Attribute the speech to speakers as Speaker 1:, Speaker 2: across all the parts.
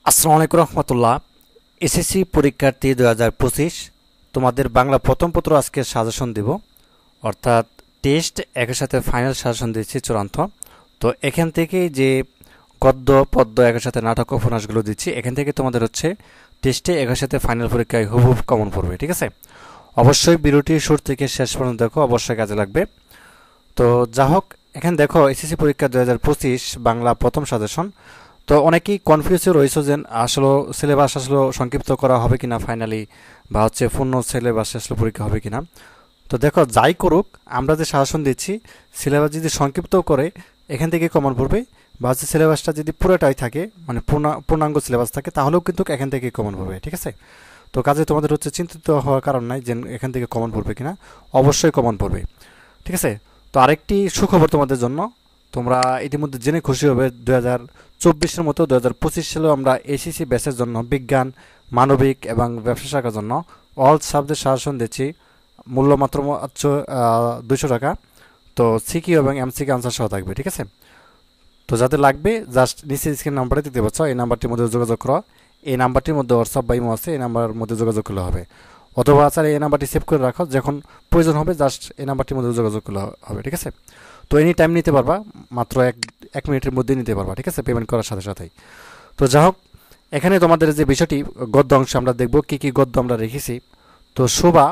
Speaker 1: আসসালামু আলাইকুম রহমতুল্লাহ। এসএসসি পরীক্ষার্থী 2025 তোমাদের বাংলা প্রথম পত্র আজকে সাজেশন দিব, অর্থাৎ টেস্ট একের সাথে ফাইনাল সাজেশন দিচ্ছি চূড়ান্ত। তো এখান থেকে যে গদ্য পদ্য একের সাথে নাটক উপন্যাসগুলো দিচ্ছি, এখান থেকে তোমাদের হচ্ছে টেস্টে একের সাথে ফাইনাল পরীক্ষায় হুবহুব কমন পড়বে, ঠিক আছে? অবশ্যই ভিডিওটি শুরু থেকে শেষ পর্যন্ত দেখো, অবশ্যই কাজে লাগবে। তো যা হোক, এখানে দেখো এসএসসি পরীক্ষা 2025 বাংলা প্রথম সাজেশন। তো অনেকেই কনফিউজে রয়েছে যে আসলে সিলেবাস আসলে সংক্ষিপ্ত করা হবে কিনা ফাইনালি, বা হচ্ছে পূর্ণ সিলেবাস আসলে পরীক্ষা হবে কিনা। তো দেখো, যাই করুক, আমরা যে সাজেশন দিচ্ছি সিলেবাস যদি সংক্ষিপ্ত করে এখান থেকে কমন পড়বে, বা হচ্ছে সিলেবাসটা যদি পুরোটাই থাকে, মানে পূর্ণাঙ্গ সিলেবাস থাকে, তাহলেও কিন্তু এখান থেকে কমন পড়বে, ঠিক আছে? তো কাজে তোমাদের হচ্ছে চিন্তিত হওয়ার কারণ নাই যে এখান থেকে কমন পড়বে কিনা, অবশ্যই কমন পড়বে, ঠিক আছে? তো আরেকটি সুখবর তোমাদের জন্য, তোমরা ইতিমধ্যে জেনে খুশি হবে, 2024-এর মতো 2025 সালেও আমরা এসিসি ব্যাচের জন্য বিজ্ঞান, মানবিক এবং ব্যবসা শাখার জন্য অল সাবজেক্ট সাজেশন দিচ্ছি। মূল্য মাত্র 200 টাকা। তো সিকিউ এবং এমসিকিউ আনসার সহ থাকবে, ঠিক আছে? তো যাদের লাগবে জাস্ট নিচে স্ক্রিন নাম্বারে দিতে পারছ, এই নাম্বারটির মধ্যে যোগাযোগ করো। এই নাম্বারটির মধ্যে হোয়াটসঅ্যাপ বা ইমো আছে, এই নাম্বারের মধ্যে যোগাযোগ করলে হবে। অথবা আচ্ছা, এই নাম্বারটি সেভ করে রাখো, যখন প্রয়োজন হবে জাস্ট এই নাম্বারটির মধ্যে যোগাযোগ করলে হবে, ঠিক আছে? তো এনি টাইম নিতে পারবা, মাত্র এক মিনিটের মধ্যে নিতে পারবা, ঠিক আছে, পেমেন্ট করার সাথে সাথেই। তো যা হোক, এখানে তোমাদের যে বিষয়টি গদ্য অংশ আমরা দেখব কি কি গদ্য আমরা রেখেছি। তো শোভা,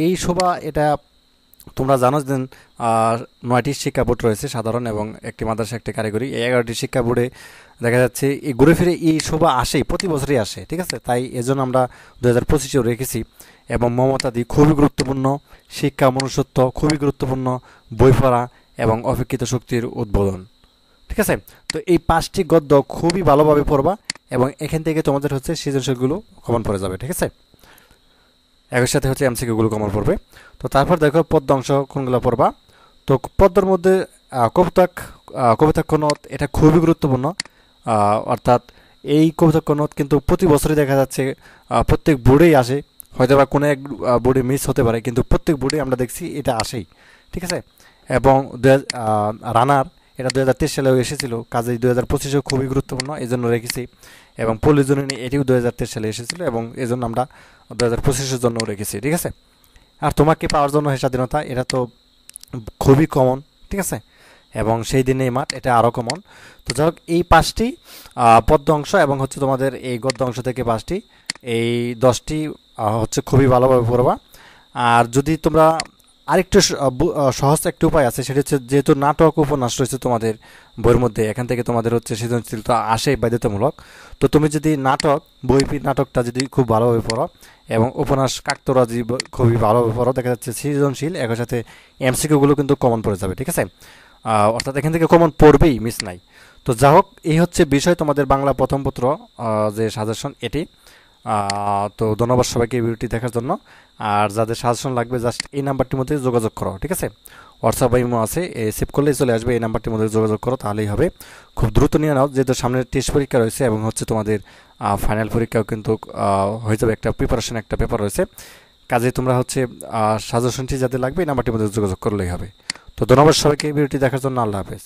Speaker 1: এই শোভা এটা তোমরা জানো যে 9টি শিক্ষা বোর্ড রয়েছে, সাধারণ এবং একটি মাদ্রাসা, একটি কারিগরি। এই 11টি শিক্ষা বোর্ডে দেখা যাচ্ছে এই ঘুরে ফিরে এই শোভা আসেই, প্রতি বছরই আসে, ঠিক আছে? তাই এজন্য আমরা 2025-এও রেখেছি। এবং মমতাদি খুবই গুরুত্বপূর্ণ, শিক্ষা মনুষ্যত্ব খুবই গুরুত্বপূর্ণ, বই পড়া এবং অপেক্ষিত শক্তির উদ্বোধন, ঠিক আছে? তো এই 5টি গদ্য খুবই ভালোভাবে পড়বা, এবং এখান থেকে তোমাদের হচ্ছে সৃজনশীলগুলো কমন পড়ে যাবে, ঠিক আছে? একই সাথে হচ্ছে এমসিকিউগুলো কমন পড়বে। তো তারপর দেখো পদ্য অংশ কোনগুলো পড়বা। তো পদ্যর মধ্যে কবিতাক্ষ নদ এটা খুবই গুরুত্বপূর্ণ। অর্থাৎ এই কবিতাক্ষ নদ কিন্তু প্রতি বছরই দেখা যাচ্ছে প্রত্যেক বোর্ডেই আসে, হয়তো বা কোনো এক বোর্ডে মিস হতে পারে, কিন্তু প্রত্যেক বোর্ডে আমরা দেখছি এটা আসেই, ঠিক আছে? এবং রানার এটা 2023 সালেও এসেছিল, কাজেই 2025-এও খুবই গুরুত্বপূর্ণ, এই জন্য রেখেছি। এবং পল্লীজননী এটিও 2023 সালে এসেছিল, এবং এই জন্য আমরা 2025-এর জন্য রেখেছি, ঠিক আছে? আর তোমাকে পাওয়ার জন্য হে স্বাধীনতা, এটা তো খুবই কমন, ঠিক আছে? এবং সেই দিনে এই মাঠ, এটা আরও কমন। তো যাই হোক, এই 5টি পদ্য অংশ এবং হচ্ছে তোমাদের এই গদ্য অংশ থেকে 5টি, এই 10টি হচ্ছে খুবই ভালোভাবে পড়বা। আর যদি তোমরা আরেকটু সহজ একটি উপায় আছে, সেটা হচ্ছে যেহেতু নাটক উপন্যাস রয়েছে তোমাদের বইয়ের মধ্যে, এখান থেকে তোমাদের হচ্ছে সৃজনশীল তো আসে বাধ্যতামূলক। তো তুমি যদি নাটক বই নাটকটা যদি খুব ভালোভাবে পড়ো, এবং উপন্যাস কাকতরাজি খুবই ভালোভাবে পড়ো, দেখা যাচ্ছে সৃজনশীল একই সাথে এমসিকিউগুলো কিন্তু কমন পড়ে যাবে, ঠিক আছে? অর্থাৎ এখান থেকে কমন পড়বেই, মিস নাই। তো যা হোক, এই হচ্ছে বিষয় তোমাদের বাংলা প্রথম পত্র যে সাজেশন এটি। তো ধন্যবাদ সবাইকে এই ভিডিওটি দেখার জন্য। আর যাদের সাজেশন লাগবে জাস্ট এই নাম্বারটির মধ্যে যোগাযোগ করো, ঠিক আছে? হোয়াটসঅ্যাপ বা ইমো আছে, সেভ করলেই চলে আসবে, এই নাম্বারটির মধ্যে যোগাযোগ করো, তাহলেই হবে। খুব দ্রুত নিয়ে নাও, যেহেতু সামনে টেস্ট পরীক্ষা রয়েছে এবং হচ্ছে তোমাদের ফাইনাল পরীক্ষাও কিন্তু হয়ে যাবে, একটা প্রিপারেশন একটা পেপার রয়েছে। কাজে তোমরা হচ্ছে সাজেশনটি যাদের লাগবে এই নাম্বারটির মধ্যে যোগাযোগ করলেই হবে। তো ধন্যবাদ সবাইকে এই ভিডিওটি দেখার জন্য। আল্লাহ হাফেজ।